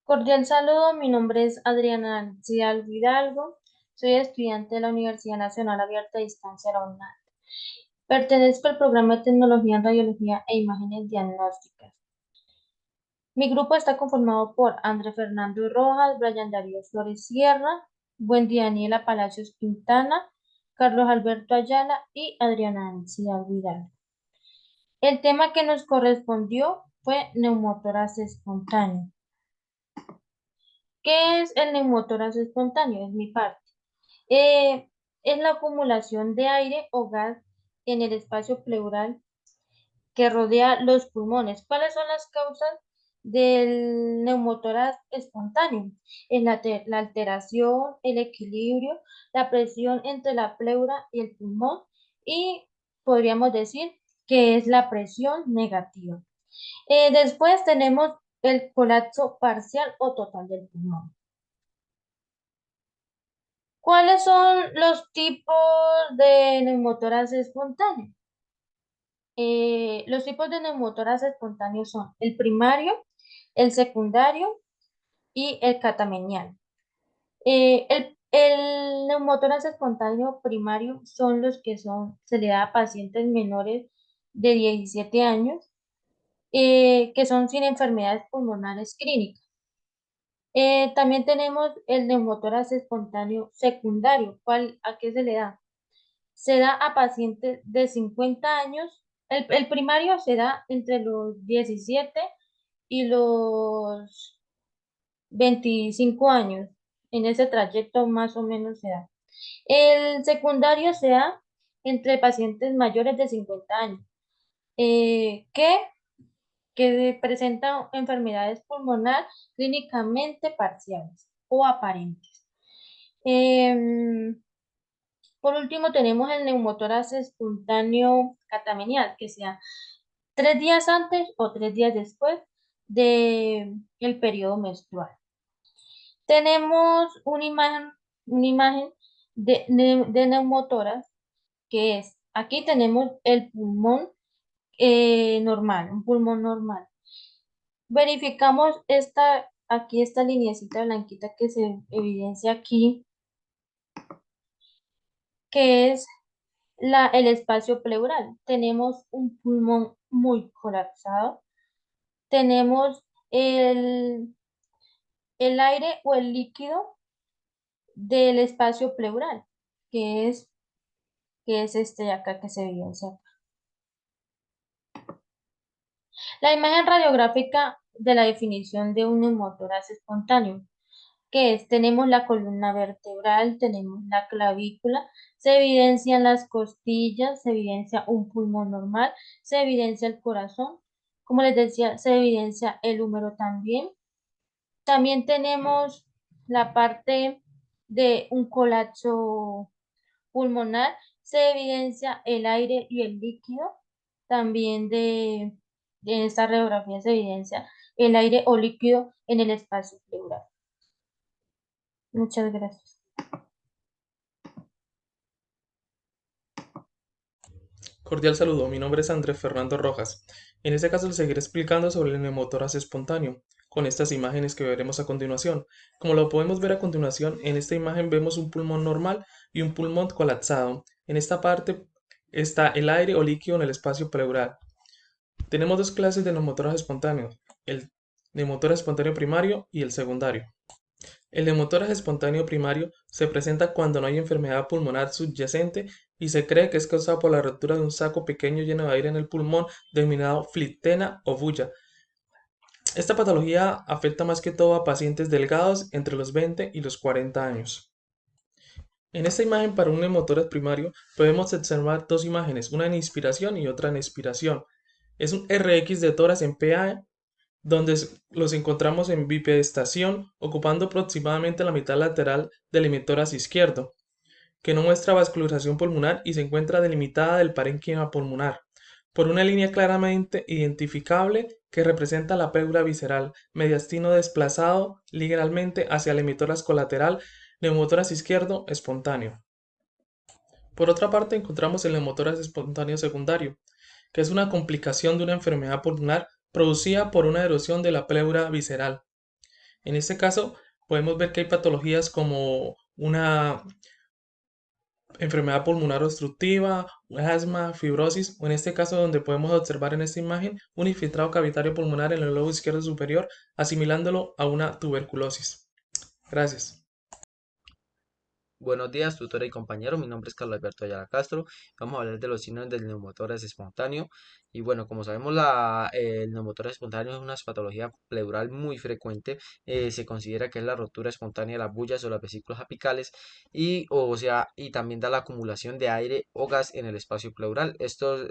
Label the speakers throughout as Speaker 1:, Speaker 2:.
Speaker 1: Cordial saludo, mi nombre es Adriana Hidalgo Hidalgo, soy estudiante de la Universidad Nacional Abierta a Distancia, la UNAD. Pertenezco al programa de Tecnología en Radiología e Imágenes Diagnósticas. Mi grupo está conformado por André Fernando Rojas, Brian Darío Flores Sierra, Wendy Daniela Palacios Quintana, Carlos Alberto Ayala y Adriana Hidalgo Hidalgo. El tema que nos correspondió fue neumotórax espontáneo. ¿Qué es el neumotórax espontáneo? Es mi parte. Eh, es la acumulación de aire o gas en el espacio pleural que rodea los pulmones. ¿Cuáles son las causas del neumotórax espontáneo? Es la alteración, el equilibrio, la presión entre la pleura y el pulmón y podríamos decir que es la presión negativa. Después tenemos el colapso parcial o total del pulmón. ¿Cuáles son los tipos de neumotórax espontáneo? Los tipos de neumotórax espontáneo son el primario, el secundario y el catamenial. El neumotórax espontáneo primario son los que se le da a pacientes menores de 17 años que son sin enfermedades pulmonares clínicas. También tenemos el neumotórax espontáneo secundario. ¿A qué se le da? Se da a pacientes de 50 años. El primario se da entre los 17 y los 25 años. En ese trayecto más o menos se da. El secundario se da entre pacientes mayores de 50 años eh, que, que presentan enfermedades pulmonares clínicamente parciales o aparentes. Em, Por último, tenemos el neumotórax espontáneo catamenial, que sea 3 días antes o 3 días después del periodo menstrual. Tenemos una imagen de neumotórax, que es, aquí tenemos el pulmón normal, un pulmón normal. Verificamos aquí esta lineecita blanquita que se evidencia aquí, que es el espacio pleural. Tenemos un pulmón muy colapsado. Tenemos el, el aire o el líquido del espacio pleural, que es, que es este de acá que se evidencia. La imagen radiográfica de la definición de un neumotórax espontáneo, que es, tenemos la columna vertebral, tenemos la clavícula, se evidencian las costillas, se evidencia un pulmón normal, se evidencia el corazón, como les decía, se evidencia el húmero también. También tenemos la parte de un colapso pulmonar, se evidencia el aire y el líquido. También de esta radiografía se evidencia el aire o líquido en el espacio pleural. Muchas gracias.
Speaker 2: Cordial saludo, mi nombre es Andrés Fernando Rojas. En este caso les seguiré explicando sobre el neumotórax espontáneo, con estas imágenes que veremos a continuación. Como lo podemos ver a continuación, en esta imagen vemos un pulmón normal y un pulmón colapsado. En esta parte está el aire o líquido en el espacio pleural. Tenemos dos clases de neumotórax espontáneo, el neumotórax espontáneo primario y el secundario. El neumotórax espontáneo primario se presenta cuando no hay enfermedad pulmonar subyacente y se cree que es causado por la ruptura de un saco pequeño lleno de aire en el pulmón denominado flittena o bulla. Esta patología afecta más que todo a pacientes delgados entre los 20 y los 40 años. En esta imagen para un neumotórax primario podemos observar dos imágenes, una en inspiración y otra en expiración. Es un RX de tórax en PA donde los encontramos en bipedestación, ocupando aproximadamente la mitad lateral del hemitórax izquierdo, que no muestra vascularización pulmonar y se encuentra delimitada del parénquima pulmonar por una línea claramente identificable que representa la pleura visceral, mediastino desplazado ligeramente hacia el hemitórax colateral, neumotórax izquierdo espontáneo. Por otra parte, encontramos el neumotórax espontáneo secundario, que es una complicación de una enfermedad pulmonar producida por una erosión de la pleura visceral. En este caso, podemos ver que hay patologías como una enfermedad pulmonar obstructiva, asma, fibrosis, o en este caso donde podemos observar en esta imagen un infiltrado cavitario pulmonar en el lobo izquierdo superior, asimilándolo a una tuberculosis. Gracias.
Speaker 3: Buenos días, tutora y compañero. Mi nombre es Carlos Alberto Ayala Castro. Vamos a hablar de los signos del neumotórax espontáneo. Y bueno, como sabemos, el neumotórax espontáneo es una patología pleural muy frecuente. Se considera que es la rotura espontánea de las bullas o las vesículas apicales y también da la acumulación de aire o gas en el espacio pleural.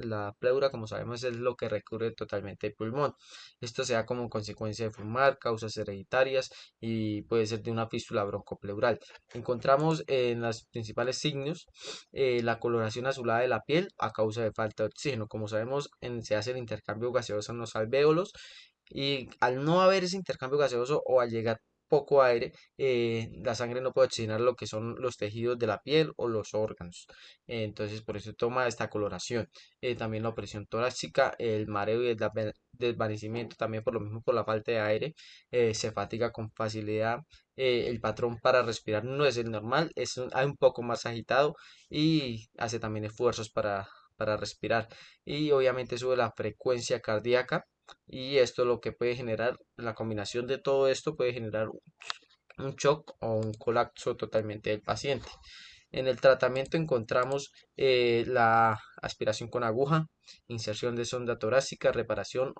Speaker 3: La pleura, como sabemos, es lo que recubre totalmente el pulmón. Esto se da como consecuencia de fumar, causas hereditarias y puede ser de una fístula broncopleural. Encontramos en los principales signos la coloración azulada de la piel a causa de falta de oxígeno. Como sabemos, se hace el intercambio gaseoso en los alvéolos y al no haber ese intercambio gaseoso o al llegar poco aire, la sangre no puede oxigenar lo que son los tejidos de la piel o los órganos. Entonces, por eso toma esta coloración. También la opresión torácica, el mareo y el desvanecimiento, también por lo mismo por la falta de aire, se fatiga con facilidad. El patrón para respirar no es el normal, hay un poco más agitado y hace también esfuerzos para respirar. Y obviamente sube la frecuencia cardíaca y esto lo que puede generar, la combinación de todo esto puede generar un shock o un colapso totalmente del paciente. En el tratamiento encontramos la aspiración con aguja, inserción de sonda torácica, reparación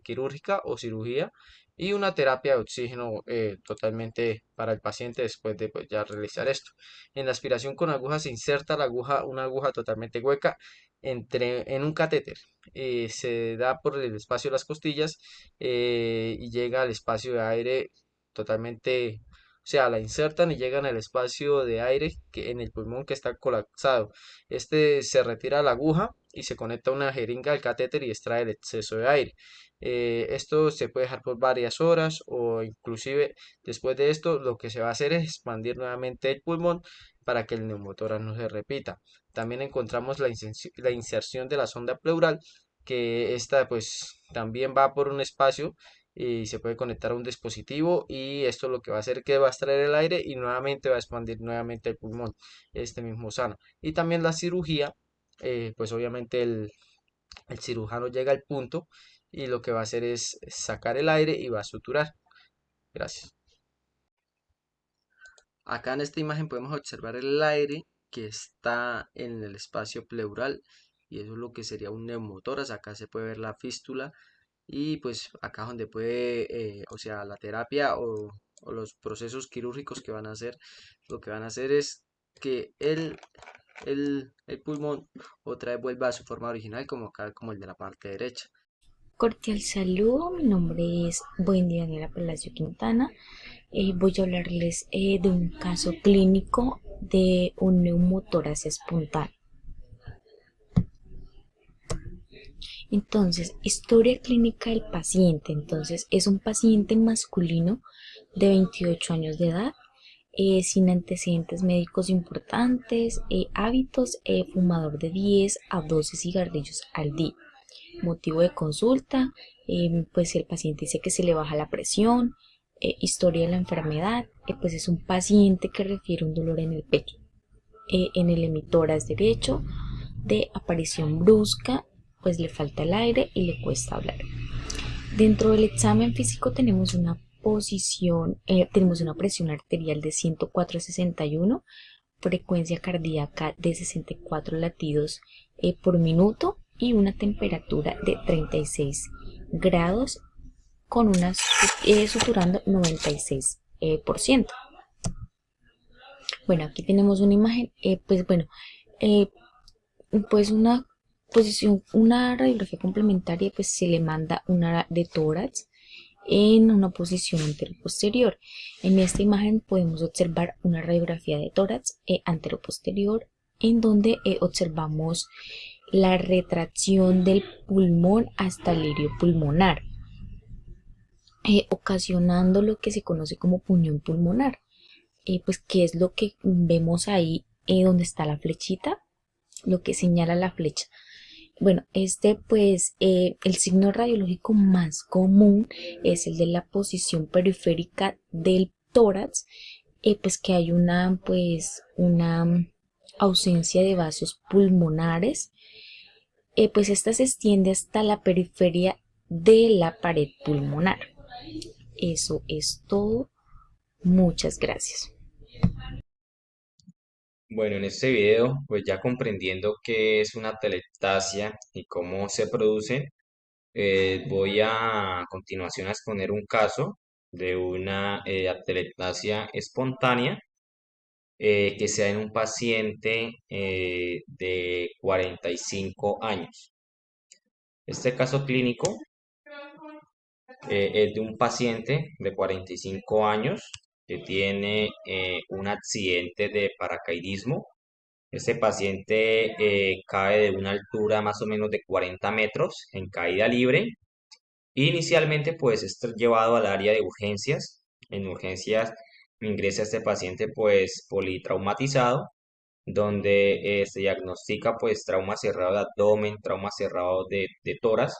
Speaker 3: quirúrgica o cirugía y una terapia de oxígeno totalmente para el paciente después de pues, ya realizar esto. En la aspiración con aguja se inserta una aguja totalmente hueca en un catéter. Se da por el espacio de las costillas y llega al espacio de aire totalmente, o sea, la insertan y llegan al espacio de aire en el pulmón que está colapsado. Este se retira la aguja y se conecta una jeringa al catéter y extrae el exceso de aire. Esto se puede dejar por varias horas o inclusive después de esto lo que se va a hacer es expandir nuevamente el pulmón para que el neumotórax no se repita. También encontramos la inserción de la sonda pleural, que esta pues también va por un espacio y se puede conectar a un dispositivo y esto lo que va a hacer que va a extraer el aire y nuevamente va a expandir nuevamente el pulmón, este mismo sano. Y también la cirugía, pues obviamente el cirujano llega al punto y lo que va a hacer es sacar el aire y va a suturar. Gracias. Acá en esta imagen podemos observar el aire que está en el espacio pleural y eso es lo que sería un neumotórax. Acá se puede ver la fístula y pues acá donde puede, o sea, la terapia o los procesos quirúrgicos que van a hacer, lo que van a hacer es que el pulmón otra vez vuelva a su forma original como acá, como el de la parte derecha.
Speaker 4: Cordial saludo, mi nombre es Buendia Daniela Palacio Quintana. Voy a hablarles de un caso clínico de un neumotórax espontáneo. Entonces, historia clínica del paciente. Entonces, es un paciente masculino de 28 años de edad, sin antecedentes médicos importantes, hábitos, fumador de 10 a 12 cigarrillos al día. Motivo de consulta, pues el paciente dice que se le baja la presión, historia de la enfermedad, pues es un paciente que refiere un dolor en el pecho, en el hemitórax derecho, de aparición brusca, pues le falta el aire y le cuesta hablar. Dentro del examen físico tenemos una tenemos una presión arterial de 104/61, frecuencia cardíaca de 64 latidos por minuto y una temperatura de 36 grados con una suturando 96%. Bueno, aquí tenemos una imagen, pues una posición, una radiografía complementaria, pues se le manda una de tórax en una posición anteroposterior. En esta imagen podemos observar una radiografía de tórax anteroposterior en donde observamos la retracción del pulmón hasta el lirio pulmonar, ocasionando lo que se conoce como punción pulmonar. Pues qué es lo que vemos ahí donde está la flechita, lo que señala la flecha. Bueno, el signo radiológico más común es el de la posición periférica del tórax, pues que hay una ausencia de vasos pulmonares, pues esta se extiende hasta la periferia de la pared pulmonar. Eso es todo. Muchas gracias.
Speaker 5: Bueno, en este video, pues ya comprendiendo qué es una atelectasia y cómo se produce, voy a continuación a exponer un caso de una atelectasia espontánea que sea en un paciente de 45 años. Este caso clínico es de un paciente de 45 años que tiene un accidente de paracaidismo. Este paciente cae de una altura más o menos de 40 metros en caída libre. Inicialmente pues es llevado al área de urgencias. En urgencias ingresa este paciente pues politraumatizado, donde se diagnostica pues trauma cerrado de abdomen, trauma cerrado de tórax,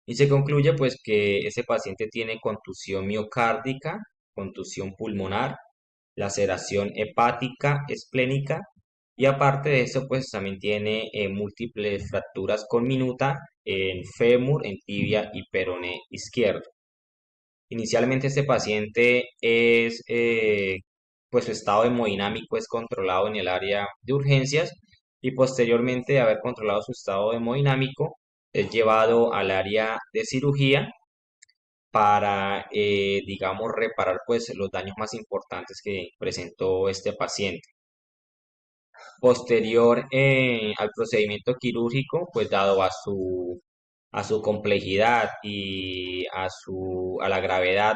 Speaker 5: y se concluye pues que ese paciente tiene contusión miocárdica, contusión pulmonar, laceración hepática, esplénica, y aparte de eso pues también tiene múltiples fracturas con minuta en fémur, en tibia y peroné izquierdo. Inicialmente este paciente pues su estado hemodinámico es controlado en el área de urgencias, y posteriormente de haber controlado su estado hemodinámico es llevado al área de cirugía para, digamos, reparar pues los daños más importantes que presentó este paciente. Posterior al procedimiento quirúrgico, pues dado a su complejidad y a la gravedad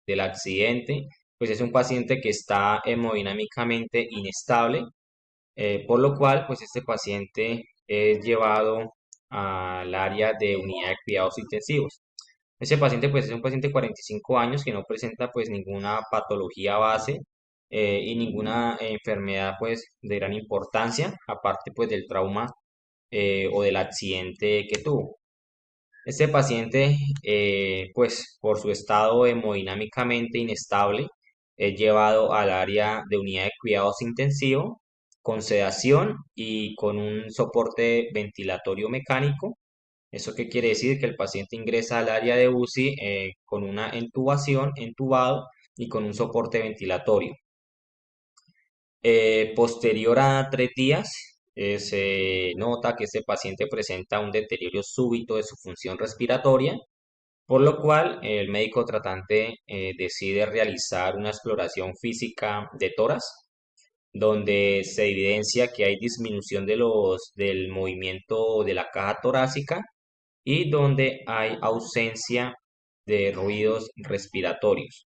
Speaker 5: del accidente, pues es un paciente que está hemodinámicamente inestable, por lo cual pues este paciente es llevado al área de unidad de cuidados intensivos. Ese paciente pues es un paciente de 45 años que no presenta pues ninguna patología base y ninguna enfermedad pues de gran importancia, aparte pues del trauma o del accidente que tuvo. Este paciente, pues por su estado hemodinámicamente inestable, es llevado al área de unidad de cuidados intensivos con sedación y con un soporte ventilatorio mecánico. ¿Eso qué quiere decir? Que el paciente ingresa al área de UCI con una intubación, entubado y con un soporte ventilatorio. Posterior a 3 días, se nota que este paciente presenta un deterioro súbito de su función respiratoria, por lo cual el médico tratante decide realizar una exploración física de tórax, donde se evidencia que hay disminución del movimiento de la caja torácica y donde hay ausencia de ruidos respiratorios.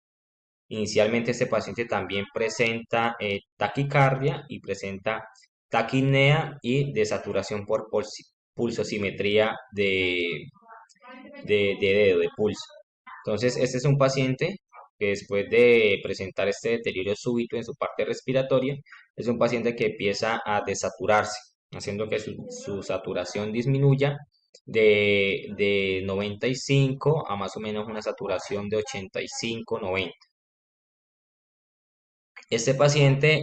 Speaker 5: Inicialmente este paciente también presenta taquicardia y presenta taquipnea y desaturación por pulsosimetría de dedo, de pulso. Entonces, este es un paciente que después de presentar este deterioro súbito en su parte respiratoria, es un paciente que empieza a desaturarse, haciendo que su saturación disminuya de 95 a más o menos una saturación de 85-90. Este paciente,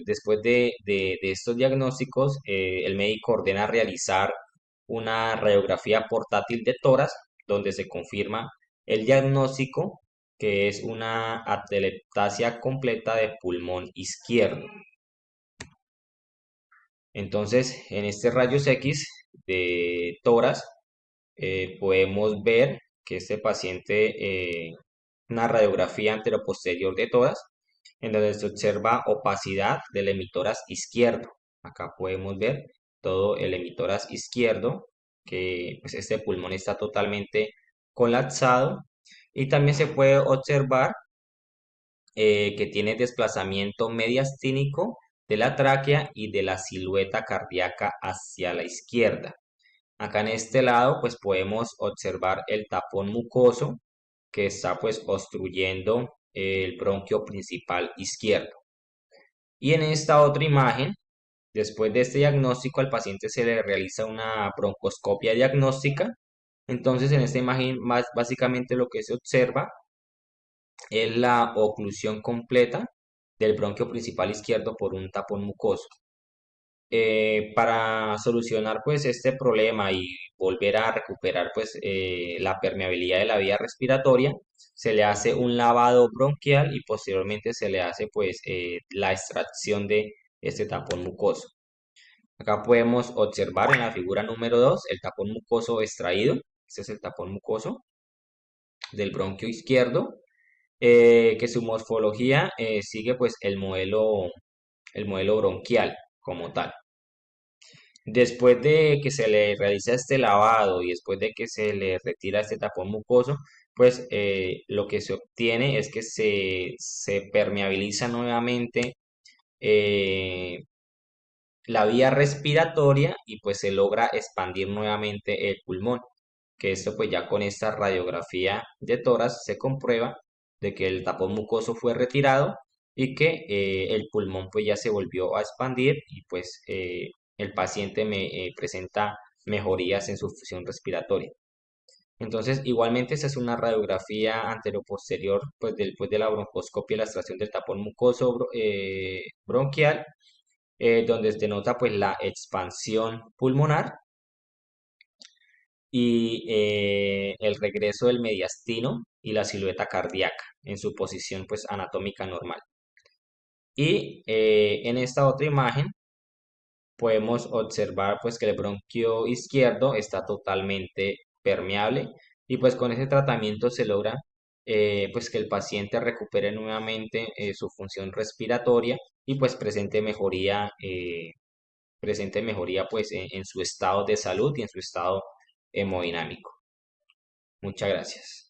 Speaker 5: después de estos diagnósticos, el médico ordena realizar una radiografía portátil de tórax, donde se confirma el diagnóstico, que es una atelectasia completa de pulmón izquierdo. Entonces, en este rayos X de tórax, podemos ver que este paciente, una radiografía anteroposterior de tórax, en donde se observa opacidad del hemitórax izquierdo. Acá podemos ver todo el hemitórax izquierdo, que pues, este pulmón está totalmente colapsado, y también se puede observar que tiene desplazamiento mediastínico de la tráquea y de la silueta cardíaca hacia la izquierda. Acá en este lado pues podemos observar el tapón mucoso que está pues obstruyendo el bronquio principal izquierdo. Y en esta otra imagen Después de este diagnóstico, al paciente se le realiza una broncoscopia diagnóstica. Entonces, en esta imagen, más básicamente lo que se observa es la oclusión completa del bronquio principal izquierdo por un tapón mucoso. Para solucionar pues este problema y volver a recuperar pues la permeabilidad de la vía respiratoria, se le hace un lavado bronquial y posteriormente se le hace pues la extracción de este tapón mucoso. Acá podemos observar en la figura número 2 el tapón mucoso extraído. Este es el tapón mucoso del bronquio izquierdo, que su morfología sigue pues el modelo bronquial como tal. Después de que se le realiza este lavado y después de que se le retira este tapón mucoso, pues lo que se obtiene es que se permeabiliza nuevamente eh, la vía respiratoria y pues se logra expandir nuevamente el pulmón, que esto pues ya con esta radiografía de tórax se comprueba de que el tapón mucoso fue retirado y que el pulmón pues ya se volvió a expandir y pues el paciente presenta mejorías en su función respiratoria. Entonces, igualmente, esta es una radiografía anteroposterior, pues después de la broncoscopia y la extracción del tapón mucoso bronquial, donde se denota pues la expansión pulmonar y el regreso del mediastino y la silueta cardíaca en su posición pues anatómica normal. Y en esta otra imagen podemos observar pues que el bronquio izquierdo está totalmente permeable y pues con ese tratamiento se logra pues que el paciente recupere nuevamente su función respiratoria y pues presente mejoría pues en su estado de salud y en su estado hemodinámico. Muchas gracias.